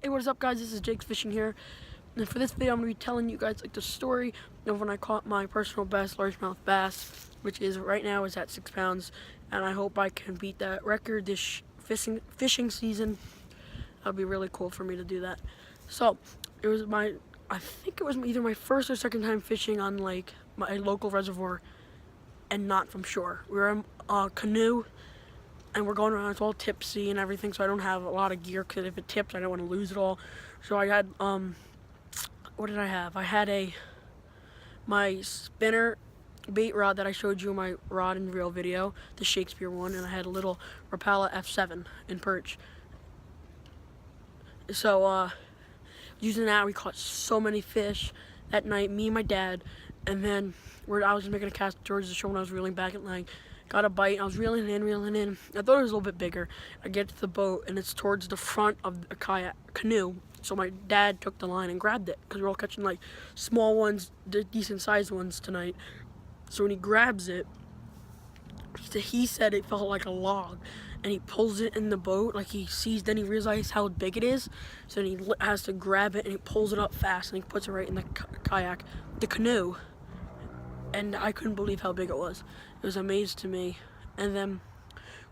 Hey, what is up, guys? This is Jake's Fishing here, and for this video I'm going to be telling you guys like the story of when I caught my personal best largemouth bass, which is right now is at 6 pounds, and I hope I can beat that record this fishing season. That'll be really cool for me to do that. So it was I think it was either my first or second time fishing on like my local reservoir and not from shore. We were in a canoe and we're going around. It's all tipsy and everything, so I don't have a lot of gear because if it tips I don't want to lose it all. So I had what did I have? I had my spinner bait rod that I showed you in my rod and reel video, the Shakespeare one, and I had a little Rapala F7 in perch. So using that, we caught so many fish that night, me and my dad, and then I was just making a cast towards the shore when I was reeling back at line. Got a bite, I was reeling in. I thought it was a little bit bigger. I get to the boat, and it's towards the front of the canoe. So my dad took the line and grabbed it, because we're all catching like small ones, decent sized ones tonight. So when he grabs it, he said it felt like a log, and he pulls it in the boat, like then he realizes how big it is, so then he has to grab it, and he pulls it up fast, and he puts it right in the canoe, and I couldn't believe how big it was. It was amazing to me. And then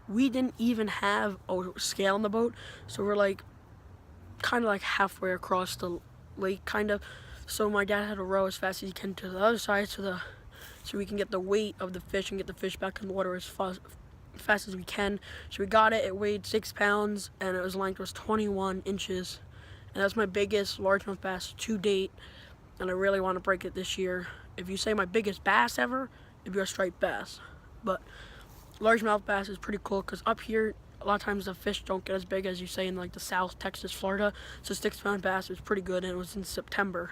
we didn't even have a scale on the boat, so we're like kind of like halfway across the lake, kind of. So my dad had to row as fast as he can to the other side so we can get the weight of the fish and get the fish back in the water as fast as we can. So we got it. It weighed 6 pounds, and its length was 21 inches. And that's my biggest largemouth bass to date, and I really want to break it this year. If you say my biggest bass ever, it'd be a striped bass. But largemouth bass is pretty cool, because up here, a lot of times the fish don't get as big as you say in like the South, Texas, Florida. So 6 pound bass was pretty good, and it was in September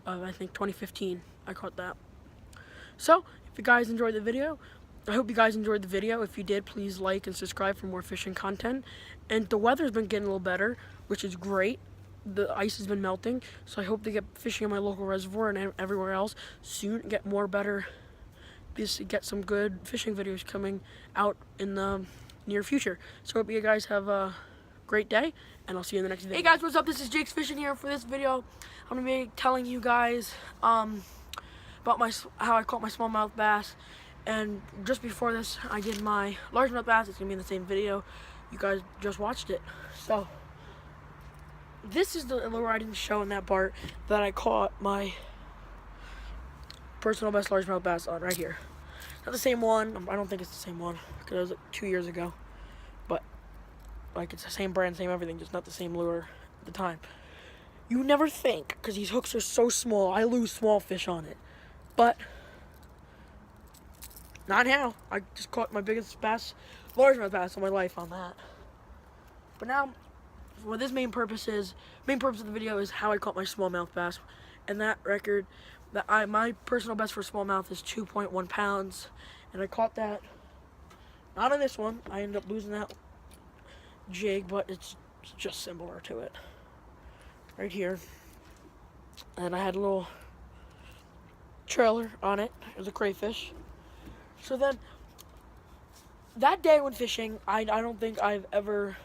of, I think, 2015. I caught that. So, if you guys enjoyed the video, I hope you guys enjoyed the video. If you did, please like and subscribe for more fishing content. And the weather's been getting a little better, which is great. The ice has been melting, so I hope to get fishing in my local reservoir and everywhere else soon, get more better, just get some good fishing videos coming out in the near future. So hope you guys have a great day, and I'll see you in the next video. Hey guys, what's up? This is Jake's Fishing here. For this video, I'm going to be telling you guys about how I caught my smallmouth bass. And just before this, I did my largemouth bass. It's going to be in the same video. You guys just watched it. So this is the lure I didn't show in that part that I caught my personal best largemouth bass on, right here. Not the same one. I don't think it's the same one, because it was like 2 years ago. But like, it's the same brand, same everything, just not the same lure at the time. You never think, because these hooks are so small, I lose small fish on it. But not now. I just caught my biggest bass, largemouth bass of my life on that. But now, what this main purpose of the video is how I caught my smallmouth bass. And that record, my personal best for smallmouth is 2.1 pounds. And I caught that, not on this one. I ended up losing that jig, but it's just similar to it. Right here. And I had a little trailer on it. It was a crayfish. So then, that day when fishing, I don't think I've ever...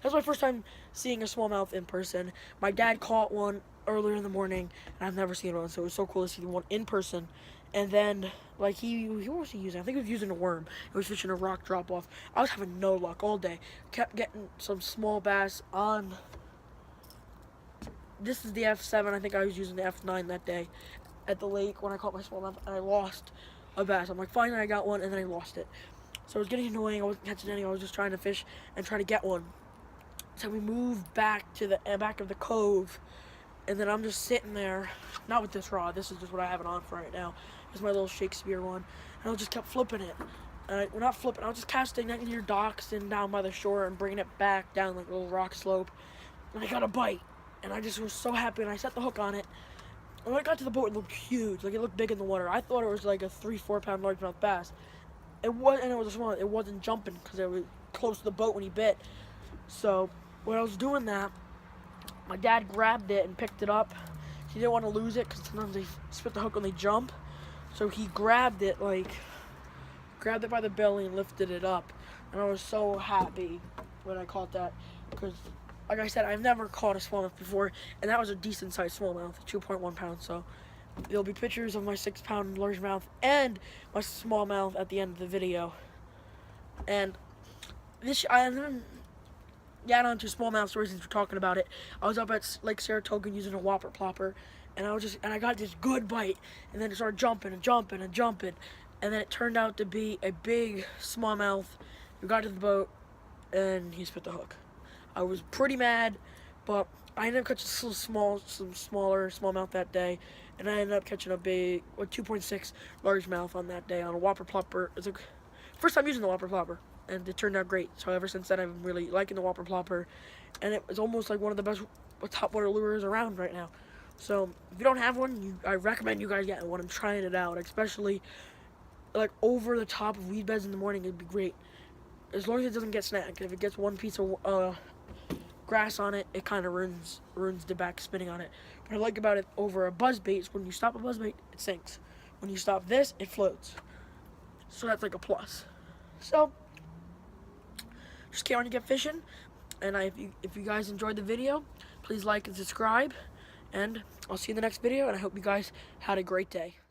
That's my first time seeing a smallmouth in person. My dad caught one earlier in the morning, and I've never seen one, so it was so cool to see one in person. And then, like, what was he using? I think he was using a worm. He was fishing a rock drop-off. I was having no luck all day. Kept getting some small bass on... This is the F7. I think I was using the F9 that day at the lake when I caught my smallmouth, and I lost a bass. I'm like, finally I got one, and then I lost it. So it was getting annoying. I wasn't catching any. I was just trying to fish and try to get one. So we moved back to the back of the cove, and then I'm just sitting there, not with this rod. This is just what I have it on for right now. It's my little Shakespeare one, and I just kept flipping it. We're not flipping. I was just casting near docks and down by the shore and bringing it back down like a little rock slope, and I got a bite, and I just was so happy. And I set the hook on it. And when I got to the boat, it looked huge. Like, it looked big in the water. I thought it was like a 3-4 pound largemouth bass. It was a small. It wasn't jumping because it was close to the boat when he bit. So when I was doing that, my dad grabbed it and picked it up. He didn't want to lose it because sometimes they spit the hook when they jump. So he grabbed it by the belly and lifted it up. And I was so happy when I caught that, because like I said, I've never caught a smallmouth before, and that was a decent sized smallmouth, 2.1 pounds. So there'll be pictures of my 6-pound largemouth and my smallmouth at the end of the video. And this, I'm get on to smallmouth stories since we're talking about it. I was up at Lake Saratoga using a whopper plopper, and I got this good bite, and then it started jumping and jumping and jumping, and then it turned out to be a big smallmouth. We got to the boat, and he spit the hook. I was pretty mad, but I ended up catching some smaller smallmouth that day, and I ended up catching a big 2.6 largemouth on that day on a whopper plopper. It's the first time using the whopper plopper, and it turned out great. So ever since then, I'm really liking the whopper plopper, and it was almost like one of the best top water lures around right now. So if you don't have one, I recommend you guys getting one. I'm trying it out, especially like over the top of weed beds in the morning. It'd be great, as long as it doesn't get snagged. If it gets one piece of grass on it, it kind of ruins the back spinning on it. What I like about it over a buzzbait is when you stop a buzzbait, it sinks. When you stop this, it floats. So that's like a plus. So just keep on to get fishing, and if you guys enjoyed the video, please like and subscribe, and I'll see you in the next video, and I hope you guys had a great day.